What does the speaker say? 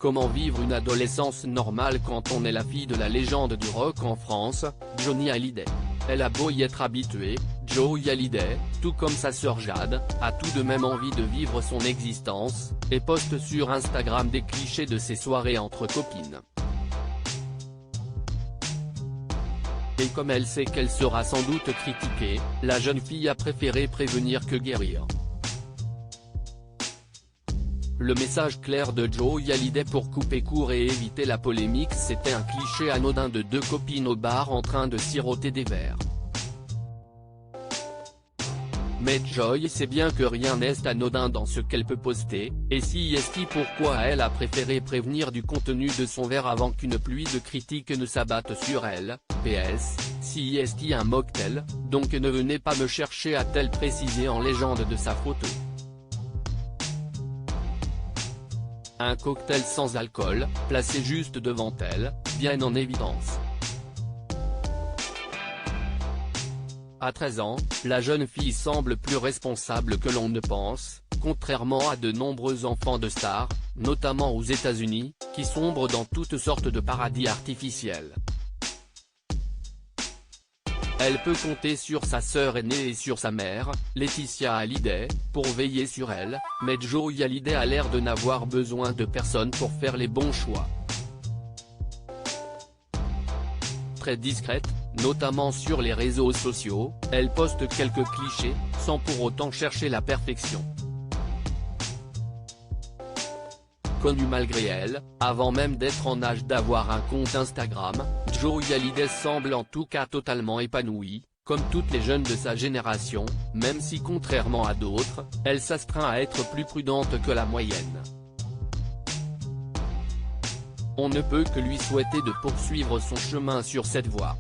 Comment vivre une adolescence normale quand on est la fille de la légende du rock en France, Johnny Hallyday. Elle a beau y être habituée, Joey Hallyday, tout comme sa sœur Jade, a tout de même envie de vivre son existence, et poste sur Instagram des clichés de ses soirées entre copines. Et comme elle sait qu'elle sera sans doute critiquée, la jeune fille a préféré prévenir que guérir. Le message clair de Joey Hallyday pour couper court et éviter la polémique, c'était un cliché anodin de deux copines au bar en train de siroter des verres. Mais Joey sait bien que rien n'est anodin dans ce qu'elle peut poster, et si est pourquoi elle a préféré prévenir du contenu de son verre avant qu'une pluie de critiques ne s'abatte sur elle. PS, si est un mocktail, donc ne venez pas me chercher, a-t-elle précisé en légende de sa photo. Un cocktail sans alcool, placé juste devant elle, bien en évidence. À 13 ans, la jeune fille semble plus responsable que l'on ne pense, contrairement à de nombreux enfants de stars, notamment aux États-Unis, qui sombrent dans toutes sortes de paradis artificiels. Elle peut compter sur sa sœur aînée et sur sa mère, Laetitia Hallyday, pour veiller sur elle, mais Joey Hallyday a l'air de n'avoir besoin de personne pour faire les bons choix. Très discrète, notamment sur les réseaux sociaux, elle poste quelques clichés, sans pour autant chercher la perfection. Connue malgré elle, avant même d'être en âge d'avoir un compte Instagram, Joey Hallyday semble en tout cas totalement épanouie, comme toutes les jeunes de sa génération, même si contrairement à d'autres, elle s'astreint à être plus prudente que la moyenne. On ne peut que lui souhaiter de poursuivre son chemin sur cette voie.